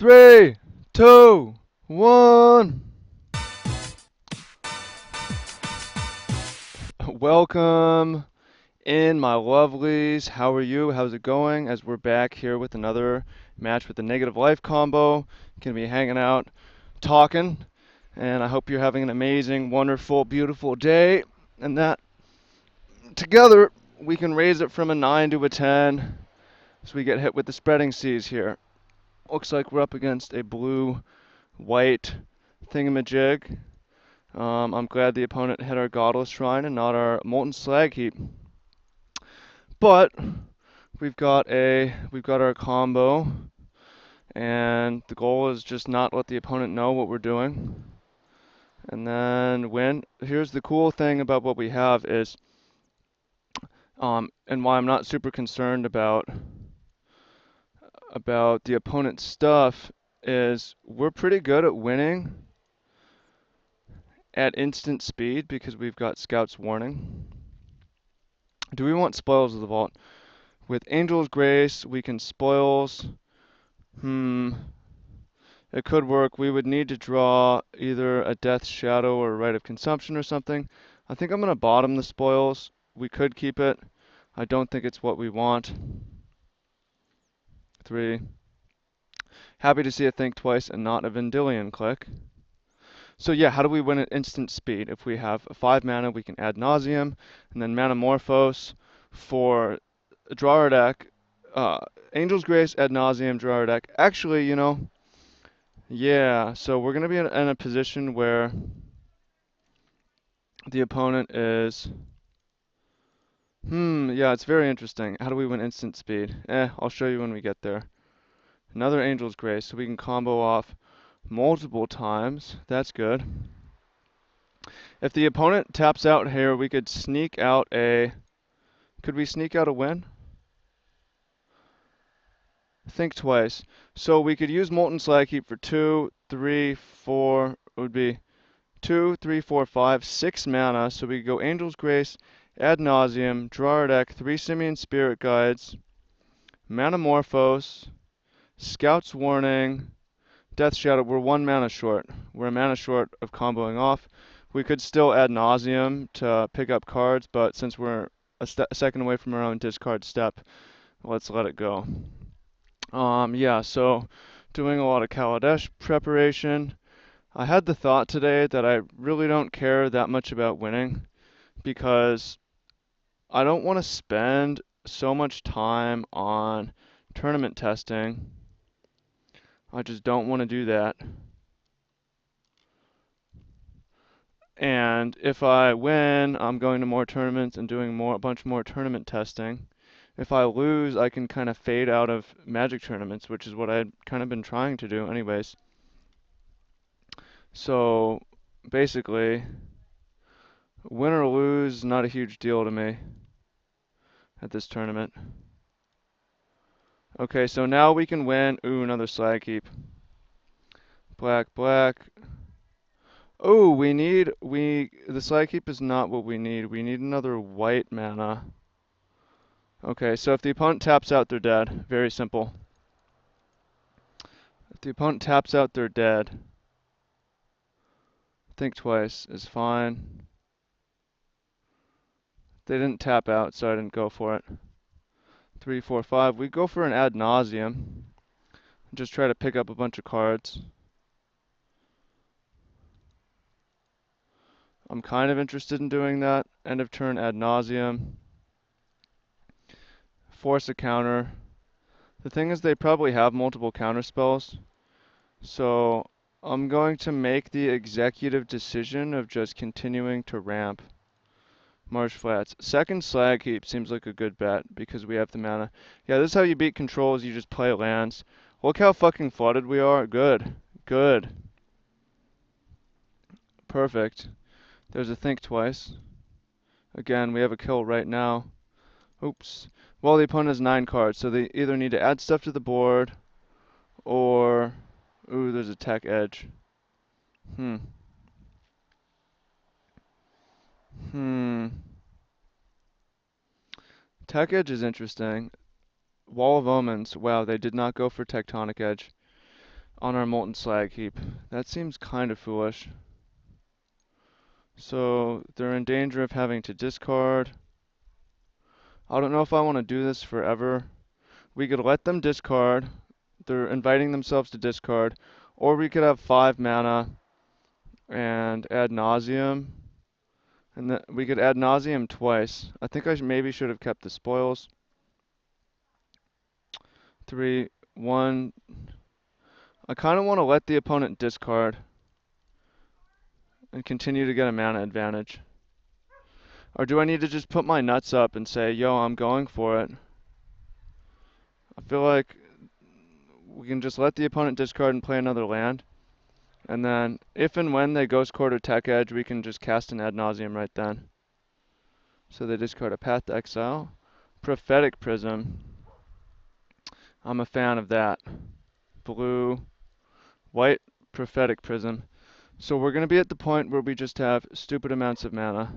Three, two, one. Welcome in, my lovelies. How are you? How's it going? As we're back here with another match with the Negative Life combo. Gonna be hanging out, talking, and I hope you're having an amazing, wonderful, beautiful day. And that together we can raise it from a 9 to a 10 as we get hit with the spreading seas here. Looks like we're up against a blue-white thingamajig. I'm glad the opponent hit our Godless Shrine and not our Molten Slag Heap. But we've got our combo, and the goal is just not let the opponent know what we're doing, and then win. Here's the cool thing about what we have is, and why I'm not super concerned about the opponent's stuff is we're pretty good at winning at instant speed because we've got Scout's Warning. Do we want Spoils of the Vault? With Angel's Grace, we can Spoils. It could work. We would need to draw either a Death's Shadow or a Rite of Consumption or something. I think I'm going to bottom the Spoils. We could keep it. I don't think it's what we want. 3. Happy to see a Think Twice and not a Vendilion click. So yeah, how do we win at instant speed? If we have 5 mana, we can Ad Nauseam, and then Manamorphose for a drawer deck. Angel's Grace, Ad Nauseam, drawer deck. Actually, yeah, so we're going to be in a position where the opponent is... yeah, it's very interesting. How do we win instant speed? I'll show you when we get there. Another Angel's Grace, so we can combo off multiple times. That's good. If the opponent taps out here, we could sneak out a... Could we sneak out a win? Think twice. So we could use Molten Slag Heap for 2, 3, 4. It would be 2, 3, 4, 5, 6 mana. So we could go Angel's Grace, Ad Nauseam, draw our deck, 3 Simian Spirit Guides, Manamorphose, Scout's Warning, Death Shadow. We're 1 mana short. We're a mana short of comboing off. We could still Ad Nauseam to pick up cards, but since we're a second away from our own discard step, let's let it go. Yeah, so doing a lot of Kaladesh preparation. I had the thought today that I really don't care that much about winning because I don't want to spend so much time on tournament testing. I just don't want to do that. And if I win, I'm going to more tournaments and doing a bunch more tournament testing. If I lose, I can kind of fade out of Magic tournaments, which is what I'd kind of been trying to do anyways. So basically, win or lose, not a huge deal to me at this tournament. Okay, so now we can win. Ooh, another Slag Heap. Black, black. Oh, the Slag Heap is not what we need. We need another white mana. Okay, so if the opponent taps out, they're dead. Very simple. If the opponent taps out, they're dead. Think twice is fine. They didn't tap out, so I didn't go for it. 3, 4, 5. We go for an Ad Nauseam. Just try to pick up a bunch of cards. I'm kind of interested in doing that. End of turn Ad Nauseam. Force a counter. The thing is they probably have multiple counter spells. So I'm going to make the executive decision of just continuing to ramp Marsh Flats. Second Slag Heap seems like a good bet because we have the mana. Yeah, this is how you beat controls. You just play lands. Look how fucking flooded we are. Good. Good. Perfect. There's a Think Twice. Again, we have a kill right now. Oops. Well, the opponent has 9 cards, so they either need to add stuff to the board or... Ooh, there's a Tech Edge. Hmm. Tech Edge is interesting. Wall of Omens. Wow, they did not go for Tectonic Edge. on our Molten Slag heap. That seems kind of foolish. So they're in danger of having to discard. I don't know if I want to do this forever. We could let them discard. They're inviting themselves to discard. Or we could have 5 mana and Ad Nauseam. And then we could Ad Nauseam twice. I think I maybe should have kept the spoils. 3, 1. I kind of want to let the opponent discard and continue to get a mana advantage. Or do I need to just put my nuts up and say, yo, I'm going for it? I feel like we can just let the opponent discard and play another land. And then, if and when they Ghost Court or Tech Edge, we can just cast an Ad Nauseam right then. So they discard a Path to Exile. Prophetic Prism. I'm a fan of that. Blue, white, Prophetic Prism. So we're going to be at the point where we just have stupid amounts of mana.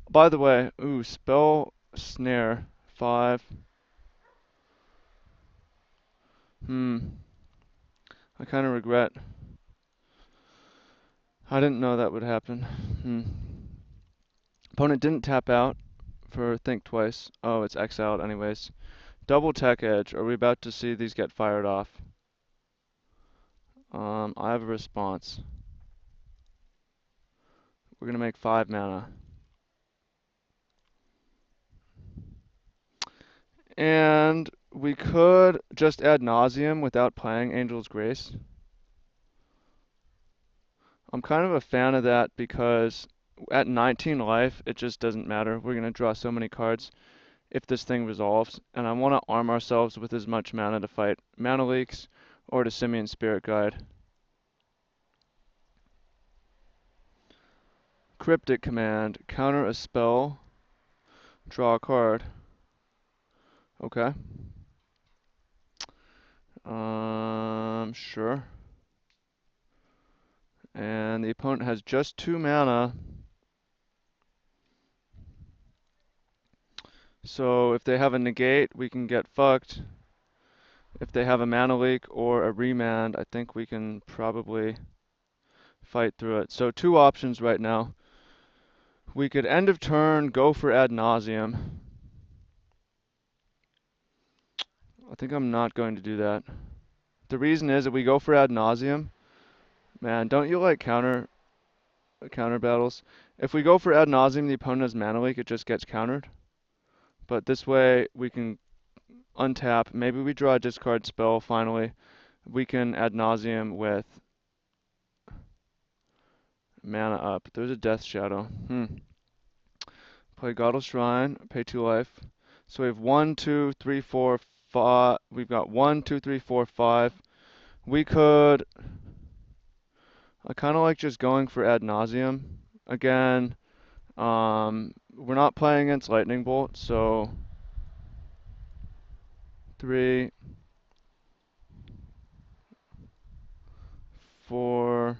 By the way, Spell Snare. 5. I kind of regret. I didn't know that would happen. Opponent didn't tap out for Think Twice. Oh, it's exiled anyways. Double Tech Edge. Are we about to see these get fired off? I have a response. We're going to make 5 mana. And we could just Ad Nauseam without playing Angel's Grace. I'm kind of a fan of that because at 19 life, it just doesn't matter. We're going to draw so many cards if this thing resolves. And I want to arm ourselves with as much mana to fight Mana Leaks or to Simian Spirit Guide. Cryptic Command. Counter a spell. Draw a card. Okay. Sure. And the opponent has just 2 mana. So if they have a negate, we can get fucked. If they have a mana leak or a remand, I think we can probably fight through it. So 2 options right now. We could end of turn, go for Ad Nauseam. I think I'm not going to do that. The reason is if we go for Ad Nauseam, man, don't you like counter battles? If we go for Ad Nauseam, the opponent has mana leak, it just gets countered. But this way we can untap. Maybe we draw a discard spell finally. We can Ad Nauseam with mana up. There's a Death Shadow. Play Godless Shrine, pay 2 life. So we have 1, 2, 3, 4, 5. We've got 1, 2, 3, 4, 5. We could. I kind of like just going for Ad Nauseam. Again, we're not playing against Lightning Bolt, so 3, 4.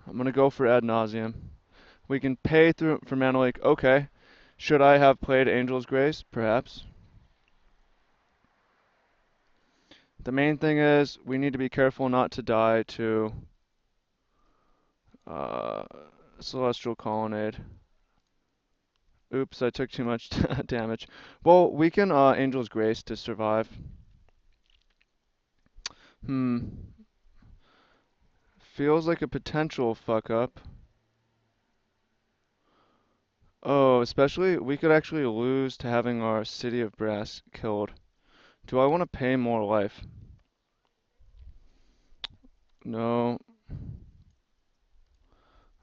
I'm gonna go for Ad Nauseam. We can pay through for Mana Leak. Okay. Should I have played Angel's Grace? Perhaps. The main thing is we need to be careful not to die to Celestial Colonnade. Oops, I took too much damage. Well, we can Angel's Grace to survive. Feels like a potential fuck up. Oh, especially we could actually lose to having our City of Brass killed. Do I want to pay more life? No.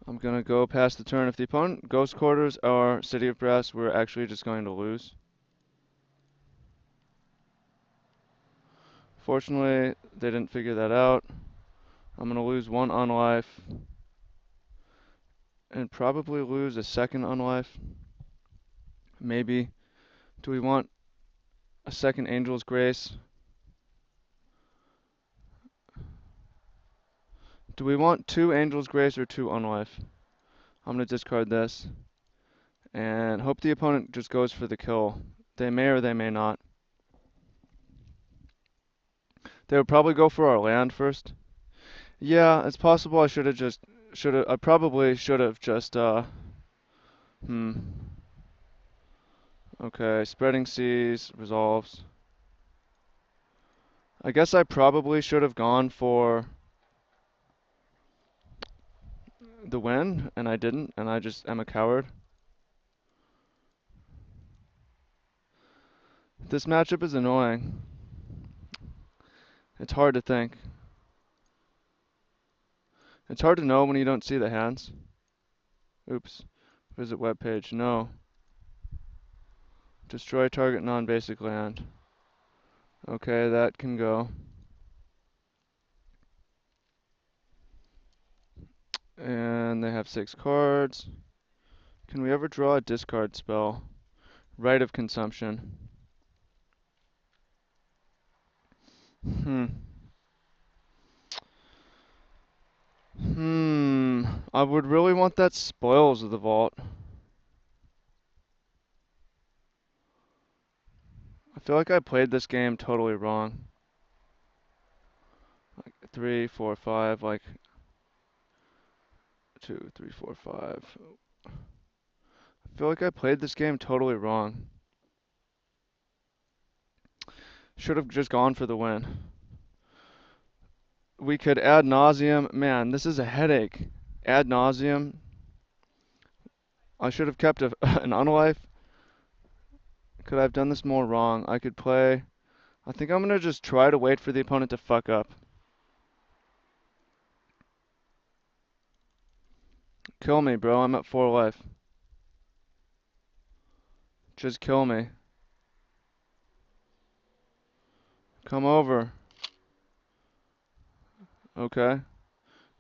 I'm gonna go past the turn. If the opponent Ghost Quarters or City of Brass, we're actually just going to lose. Fortunately, they didn't figure that out. I'm gonna lose 1 on life. And probably lose a 2nd on life. Maybe. Do we want a 2nd Angel's Grace? Do we want 2 Angel's Grace or 2 Unlife? I'm going to discard this. And hope the opponent just goes for the kill. They may or they may not. They would probably go for our land first. Yeah, it's possible I probably should have just, hmm. Okay, spreading seas, resolves. I guess I probably should have gone for the win, and I didn't, and I just am a coward. This matchup is annoying. It's hard to think. It's hard to know when you don't see the hands. Oops. Visit web page. No. Destroy target non-basic land. Okay, that can go. And they have 6 cards. Can we ever draw a discard spell? Rite of consumption. Hmm. I would really want that Spoils of the Vault. I feel like I played this game totally wrong. Like 3, 4, 5, like 2, 3, 4, 5. I feel like I played this game totally wrong. Should have just gone for the win. We could ad nauseum. Man, this is a headache. Ad nauseum. I should have kept an unlife. Could I have done this more wrong? I could play. I think I'm gonna just try to wait for the opponent to fuck up. Kill me, bro. I'm at 4 life. Just kill me. Come over. Okay.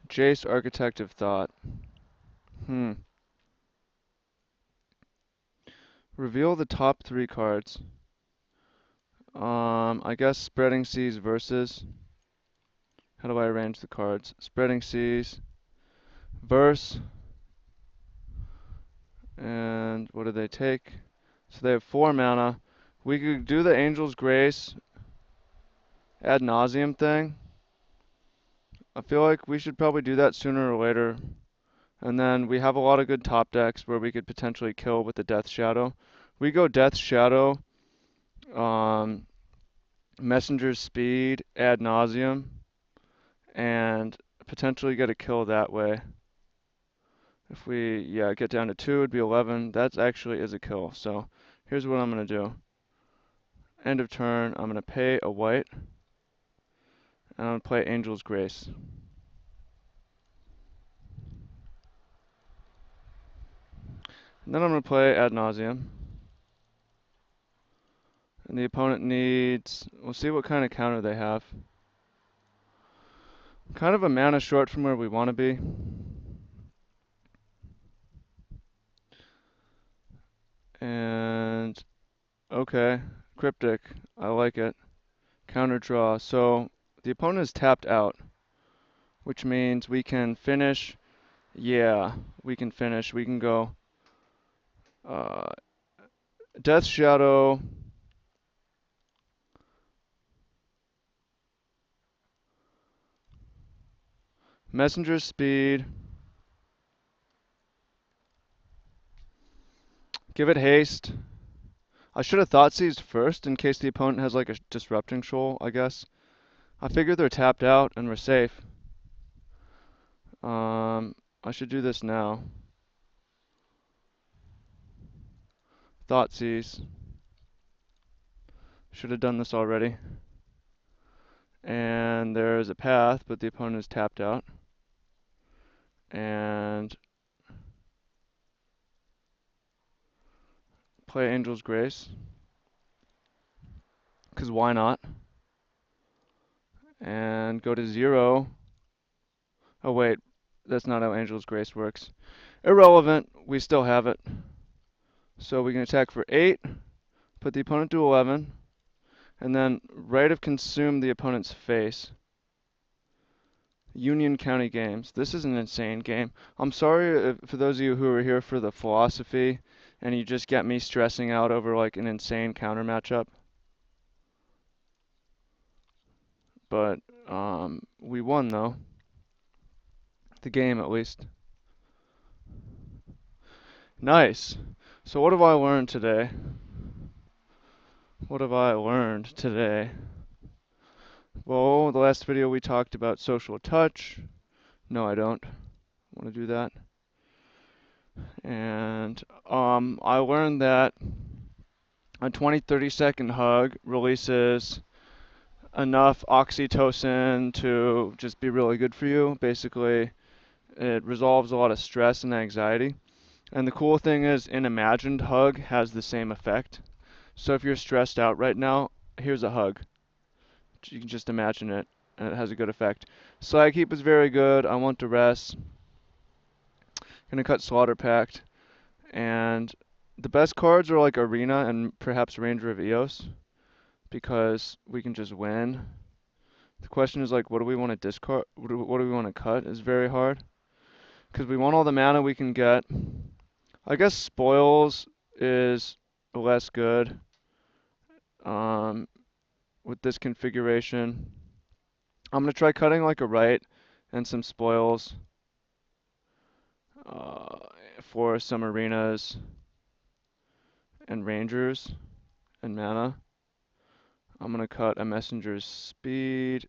Jace, Architect of Thought. Hmm. Reveal the top 3 cards. I guess Spreading Seas versus. How do I arrange the cards? Spreading Seas. Verse. And what do they take? So they have 4 mana. We could do the Angel's Grace ad nauseum thing. I feel like we should probably do that sooner or later. And then we have a lot of good top decks where we could potentially kill with the Death Shadow. We go Death Shadow, um, Messenger's Speed, ad nauseum, and potentially get a kill that way. If we, yeah, get down to 2, it'd be 11. That actually is a kill. So here's what I'm going to do. End of turn, I'm going to pay a white, and I'm going to play Angel's Grace. And then I'm going to play ad nauseum. And the opponent needs, we'll see what kind of counter they have. Kind of a mana short from where we want to be. And, okay, Cryptic, I like it. Counter draw, so the opponent is tapped out, which means we can finish. Yeah, we can finish. We can go uh, Death Shadow. Messenger Speed. Give it haste. I should have thought seized first in case the opponent has like a disrupting shoal, I guess. I figure they're tapped out and we're safe. I should do this now. Thoughtseize. Should have done this already. And there's a path, but the opponent is tapped out. And play Angel's Grace. Because why not? And go to 0. Oh wait, that's not how Angel's Grace works. Irrelevant, we still have it. So we can attack for 8, put the opponent to 11, and then Rite of Consume the opponent's face. Union County Games. This is an insane game. I'm sorry for those of you who are here for the philosophy and you just get me stressing out over like an insane counter matchup. but we won though. The game at least. Nice. So what have I learned today? What have I learned today? Well, the last video we talked about social touch. No, I don't want to do that. And I learned that a 20-30 second hug releases enough oxytocin to just be really good for you. Basically, it resolves a lot of stress and anxiety. And the cool thing is, an imagined hug has the same effect. So if you're stressed out right now, here's a hug. You can just imagine it, and it has a good effect. Slag Heap is very good. I want to rest. Gonna cut Slaughter Pact. And the best cards are like Arena and perhaps Ranger of Eos, because we can just win. The question is like, what do we want to discard? What do we want to cut? Is very hard. Because we want all the mana we can get. I guess Spoils is less good um, with this configuration. I'm going to try cutting like a right and some Spoils uh, for some Arenas and Rangers and mana. I'm going to cut a Messenger's speed.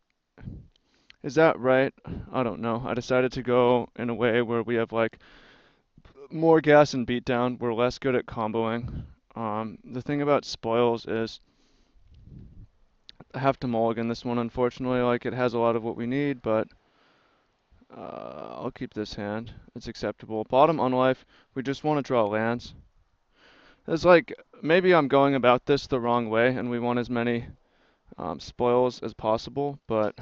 Is that right? I don't know. I decided to go in a way where we have like more gas and beatdown. We're less good at comboing. The thing about spoils is I have to mulligan this one, unfortunately. Like, it has a lot of what we need, but I'll keep this hand. It's acceptable. Bottom unlife, we just want to draw lands. It's like, maybe I'm going about this the wrong way, and we want as many spoils as possible, but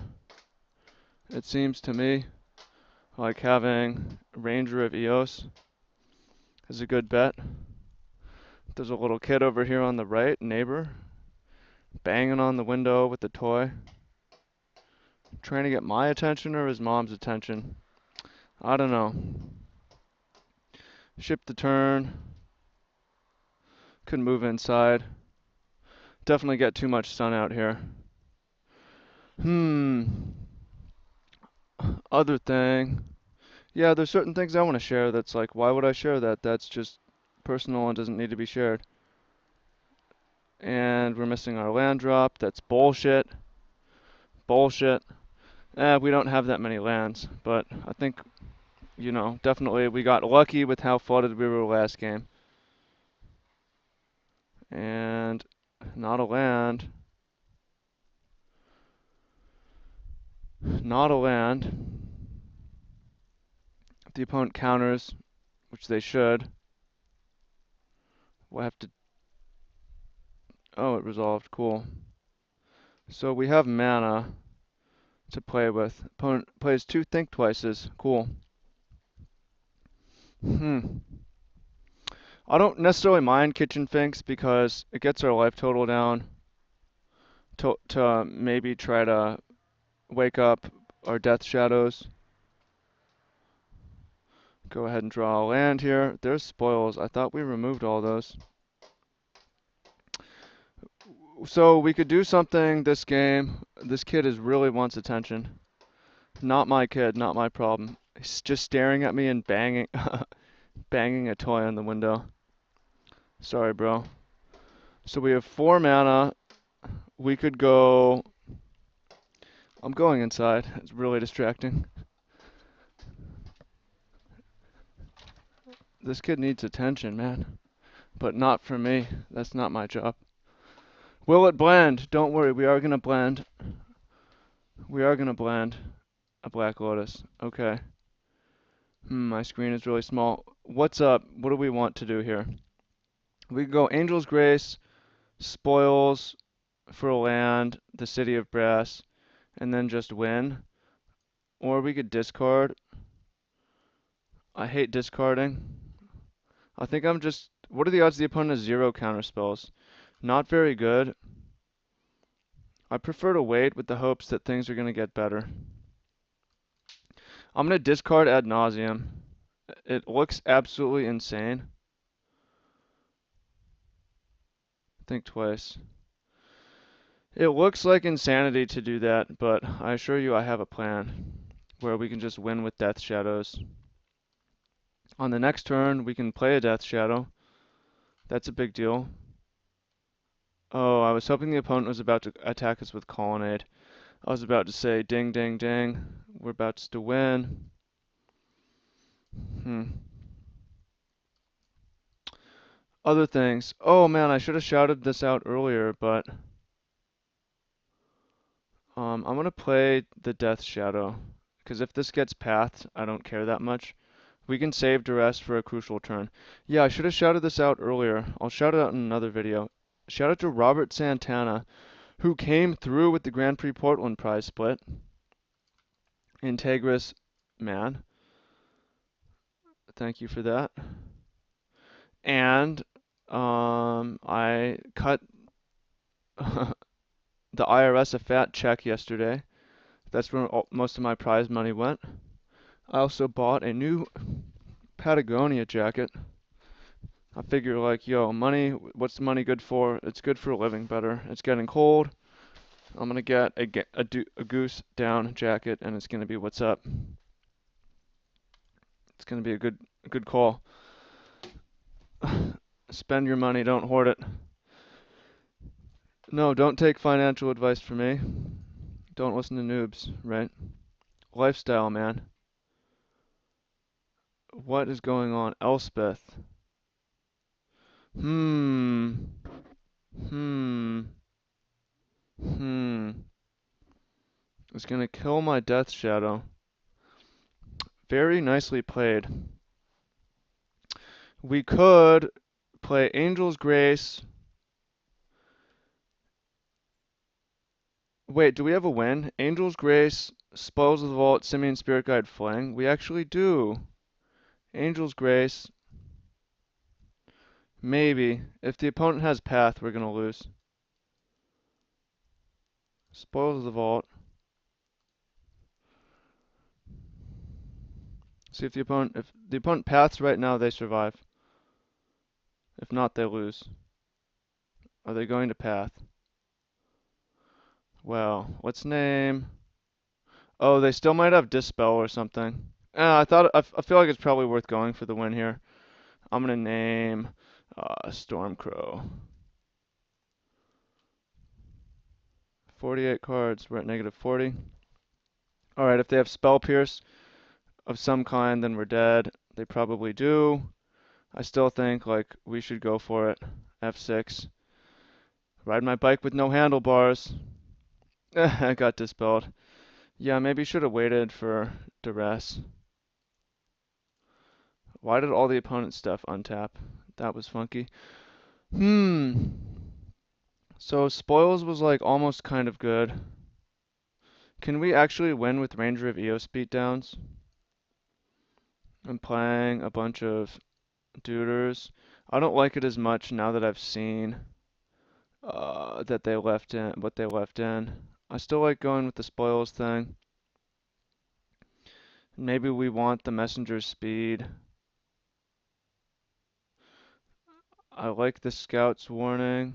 it seems to me like having Ranger of Eos is a good bet. There's a little kid over here on the right, neighbor, banging on the window with the toy. Trying to get my attention or his mom's attention. I don't know. Ship the turn. Couldn't move inside. Definitely get too much sun out here. Other thing. Yeah, there's certain things I want to share that's like, why would I share that? That's just personal and doesn't need to be shared. And we're missing our land drop. That's bullshit. Bullshit. We don't have that many lands, but I think, definitely we got lucky with how flooded we were last game. And not a land. Not a land. If the opponent counters, which they should, we'll have to... Oh, it resolved. Cool. So we have mana to play with. Opponent plays 2 Think Twices. Cool. I don't necessarily mind Kitchen Finks because it gets our life total down to maybe try to wake up our Death Shadows. Go ahead and draw a land here. There's spoils. I thought we removed all those. So we could do something this game. This kid really wants attention. Not my kid, not my problem. He's just staring at me and banging banging a toy on the window. Sorry, bro. So we have 4 mana. We could go... I'm going inside. It's really distracting. This kid needs attention, man. But not from me. That's not my job. Will it blend? Don't worry, we are gonna blend. We are gonna blend a Black Lotus. Okay. My screen is really small. What's up? What do we want to do here? We could go Angel's Grace, Spoils for land, the City of Brass, and then just win. Or we could discard. I hate discarding. I think I'm just... What are the odds the opponent has 0 counterspells? Not very good. I prefer to wait with the hopes that things are going to get better. I'm going to discard ad nauseum. It looks absolutely insane. Think twice. It looks like insanity to do that, but I assure you I have a plan where we can just win with Death Shadows. On the next turn, we can play a Death Shadow. That's a big deal. Oh, I was hoping the opponent was about to attack us with Colonnade. I was about to say, ding, ding, ding. We're about to win. Hmm. Other things. Oh man, I should have shouted this out earlier, but I'm gonna play the Death Shadow. Because if this gets pathed, I don't care that much. We can save Duress for a crucial turn. Yeah, I should have shouted this out earlier. I'll shout it out in another video. Shout out to Robert Santana, who came through with the Grand Prix Portland prize split. Integris man. Thank you for that. And I cut the IRS a fat check yesterday. That's where most of my prize money went. I also bought a new Patagonia jacket. I figure like, yo, money, what's the money good for? It's good for living better. It's getting cold. I'm gonna get a goose down jacket, and it's gonna be what's up. It's gonna be a good call. Spend your money, don't hoard it. No, don't take financial advice from me. Don't listen to noobs, right? Lifestyle, man. What is going on? Elspeth. Hmm. Hmm. Hmm. It's gonna kill my Death Shadow. Very nicely played. We could play Angel's Grace. Wait, do we have a win? Angel's Grace, Spoils of the Vault, Simian Spirit Guide, Fling. We actually do. Angel's Grace. Maybe. If the opponent has Path, we're gonna lose. Spoils of the Vault. See if the opponent paths right now, they survive. If not, they lose. Are they going to path? Well, let's name. Oh, they still might have Dispel or something. I feel like it's probably worth going for the win here. I'm gonna name Stormcrow. 48 cards. We're at negative 40. All right, if they have Spell Pierce of some kind, then we're dead. They probably do. I still think like we should go for it. F6. Ride my bike with no handlebars. I got dispelled. Yeah, maybe should have waited for Duress. Why did all the opponent's stuff untap? That was funky. Hmm. So Spoils was like almost kind of good. Can we actually win with Ranger of Eos beatdowns? I'm playing a bunch of Duders. I don't like it as much now that I've seen that they left in what they left in. I still like going with the Spoils thing. Maybe we want the Messenger's speed. I like the Scout's warning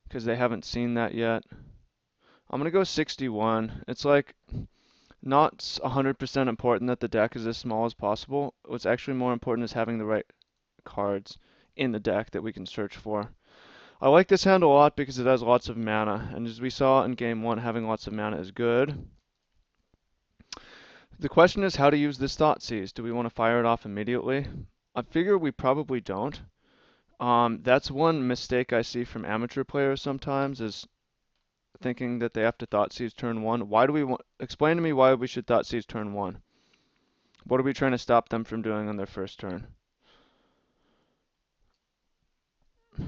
because they haven't seen that yet. I'm gonna go 61. It's like not 100% important that the deck is as small as possible. What's actually more important is having the right cards in the deck that we can search for. I like this hand a lot because it has lots of mana, and as we saw in game 1, having lots of mana is good. The question is how to use this Thoughtseize. Do we want to fire it off immediately? I figure we probably don't. That's one mistake I see from amateur players sometimes is thinking that they have to Thoughtseize turn 1. Why do we want? Explain to me why we should Thoughtseize turn 1. What are we trying to stop them from doing on their first turn?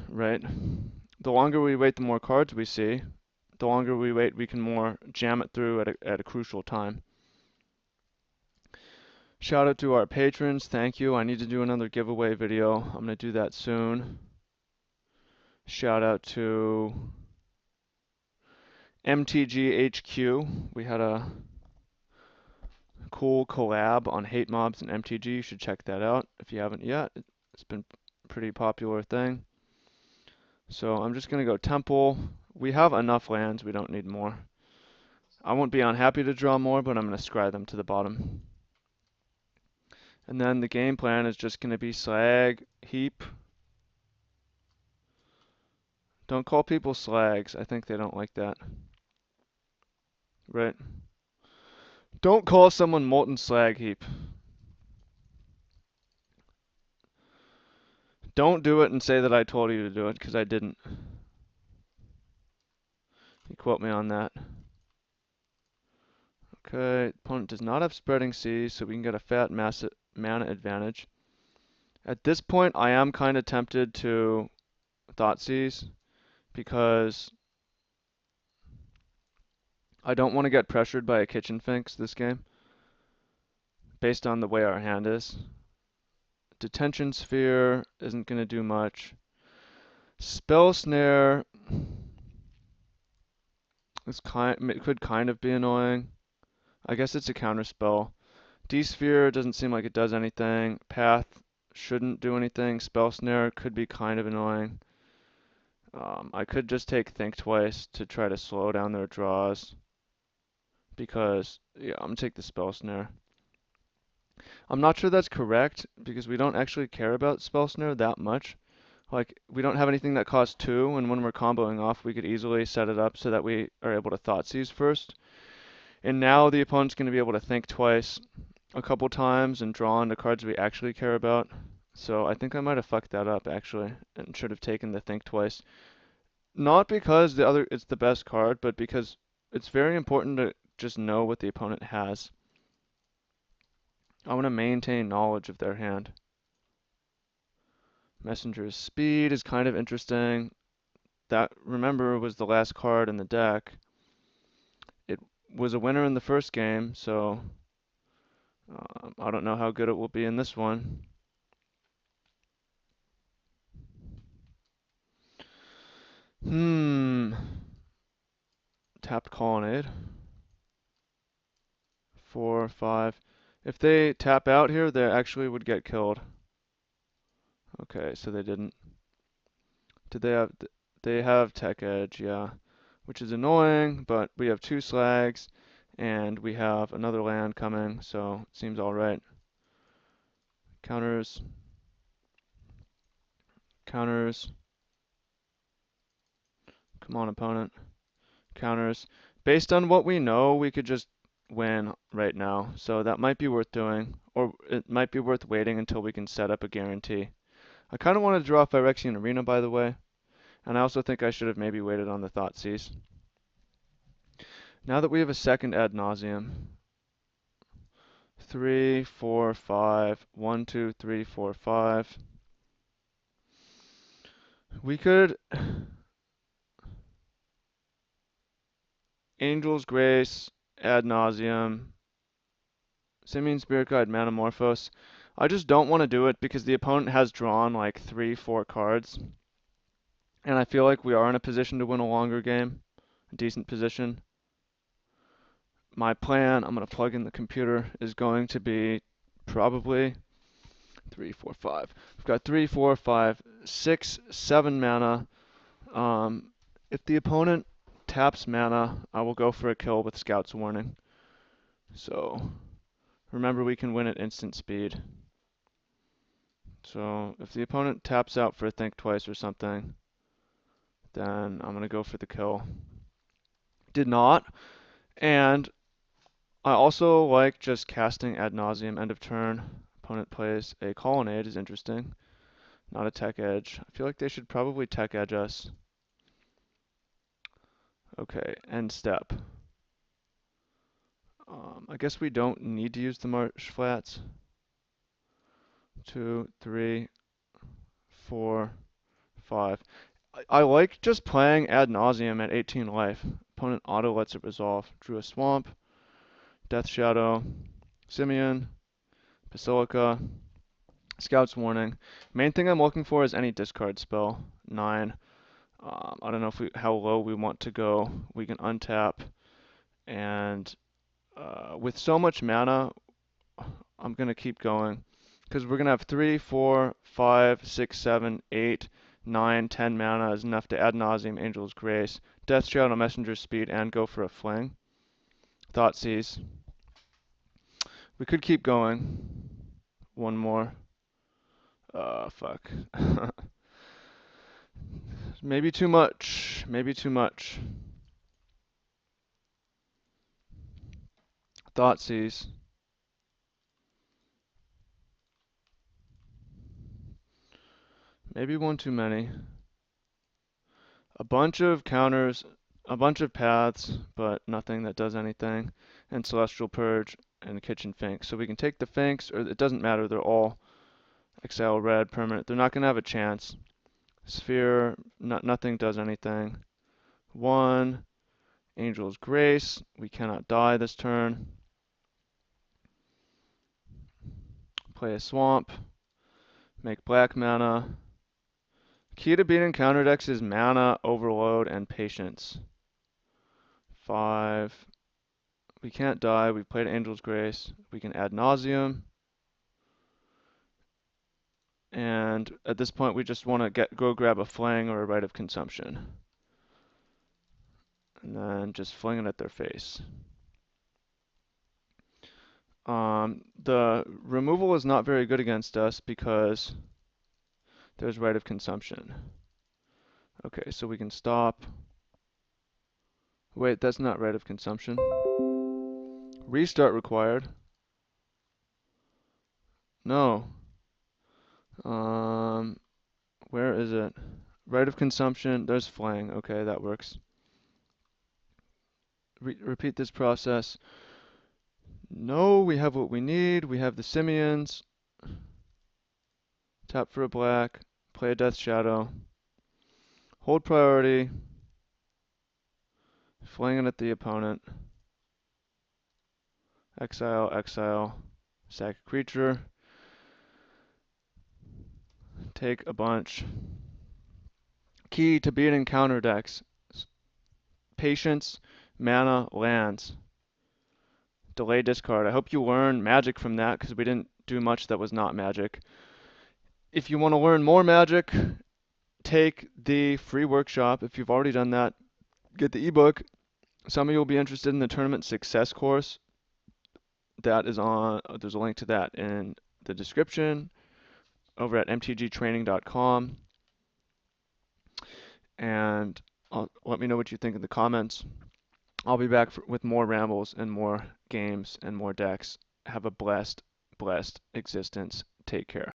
Right? The longer we wait, the more cards we see. The longer we wait, we can more jam it through at a crucial time. Shout out to our patrons. Thank you. I need to do another giveaway video. I'm going to do that soon. Shout out to MTG HQ. We had a cool collab on hate mobs and MTG. You should check that out if you haven't yet. It's been a pretty popular thing. So I'm just going to go Temple. We have enough lands, we don't need more. I won't be unhappy to draw more, but I'm going to scry them to the bottom. And then the game plan is just going to be slag, heap. Don't call people slags. I think they don't like that. Right? Don't call someone molten slag heap. Don't do it and say that I told you to do it, because I didn't. You quote me on that. Okay, opponent does not have spreading seas, so we can get a fat mana advantage. At this point, I am kind of tempted to Thoughtseize, because I don't want to get pressured by a Kitchen Finks this game, based on the way our hand is. Detention Sphere isn't going to do much. Spell Snare could kind of be annoying. I guess it's a counterspell. D-Sphere doesn't seem like it does anything. Path shouldn't do anything. Spell Snare could be kind of annoying. I could just take Think Twice to try to slow down their draws. Because, yeah, I'm going to take the Spell Snare. I'm not sure that's correct, because we don't actually care about Spell Snare that much. Like, we don't have anything that costs 2, and when we're comboing off, we could easily set it up so that we are able to Thoughtseize first. And now the opponent's going to be able to think twice a couple times and draw into cards we actually care about. So I think I might have fucked that up, actually, and should have taken the think twice. Not because it's the best card, but because it's very important to just know what the opponent has. I want to maintain knowledge of their hand. Messenger's Speed is kind of interesting. That, remember, was the last card in the deck. It was a winner in the first game, so I don't know how good it will be in this one. Tapped Colonnade. 4, 5. If they tap out here, they actually would get killed. Okay, so they didn't. Did they have... They have Tech Edge, yeah. Which is annoying, but we have 2 slags, and we have another land coming, so it seems alright. Counters. Counters. Come on, opponent. Counters. Based on what we know, we could just win right now. So that might be worth doing. Or it might be worth waiting until we can set up a guarantee. I kind of want to draw Phyrexian Arena, by the way. And I also think I should have maybe waited on the Thoughtseize. Now that we have a second ad nauseum. 3, 4, 5. 1, 2, 3, 4, 5. We could... Angel's Grace, ad nauseum. Simian Spirit Guide, Manamorphose. I just don't want to do it because the opponent has drawn like 3, 4 cards. And I feel like we are in a position to win a longer game. A decent position. My plan, I'm going to plug in the computer, is going to be probably 3, 4, 5. We've got 3, 4, 5, 6, 7 mana. If the opponent taps mana, I will go for a kill with Scout's Warning. So... remember, we can win at instant speed. So if the opponent taps out for a think twice or something, then I'm going to go for the kill. Did not. And I also like just casting ad nauseum end of turn. Opponent plays a colonnade is interesting. Not a tech edge. I feel like they should probably tech edge us. Okay, end step. I guess we don't need to use the marsh flats. 2, 3, 4, 5. I like just playing ad nauseum at 18 life. Opponent auto lets it resolve. Drew a swamp, Death Shadow, Simeon, Basilica, Scout's Warning. Main thing I'm looking for is any discard spell. 9. I don't know how low we want to go. We can untap, and with so much mana, I'm gonna keep going because we're gonna have 3, 4, 5, 6, 7, 8, 9, 10 mana is enough to Ad Nauseam, Angel's Grace, Death Shadow, Messenger's Speed, and go for a Fling. Thoughtseize. We could keep going. One more. Fuck. Maybe too much. Maybe too much. Thoughtseize. Maybe one too many. A bunch of counters, a bunch of paths, but nothing that does anything. And Celestial Purge and Kitchen Finks. So we can take the Finks, or it doesn't matter, they're all Exile red, permanent. They're not going to have a chance. Sphere, nothing does anything. 1, Angel's Grace. We cannot die this turn. Play a Swamp. Make black mana. Key to beating counter decks is mana, overload, and patience. 5. We can't die. We've played Angel's Grace. We can Ad Nauseam. And at this point, we just want to go grab a Flang or a Rite of Consumption. And then just fling it at their face. The removal is not very good against us because there's Rite of Consumption. Okay, so we can stop. Wait, that's not Rite of Consumption. Restart required. No. Where is it? Rite of Consumption, there's Flang. Okay, that works. Repeat this process. No, we have what we need. We have the Simians. Tap for a black. Play a Death Shadow. Hold priority. Fling it at the opponent. Exile, exile. Sack a creature. Take a bunch. Key to beating counter decks. Patience, mana, lands. Delay discard. I hope you learn magic from that because we didn't do much that was not magic. If you want to learn more magic, take the free workshop. If you've already done that, get the ebook. Some of you will be interested in the tournament success course. That is on, there's a link to that in the description over at mtgtraining.com. And let me know what you think in the comments. I'll be back with more rambles and more games and more decks. Have a blessed existence. Take care.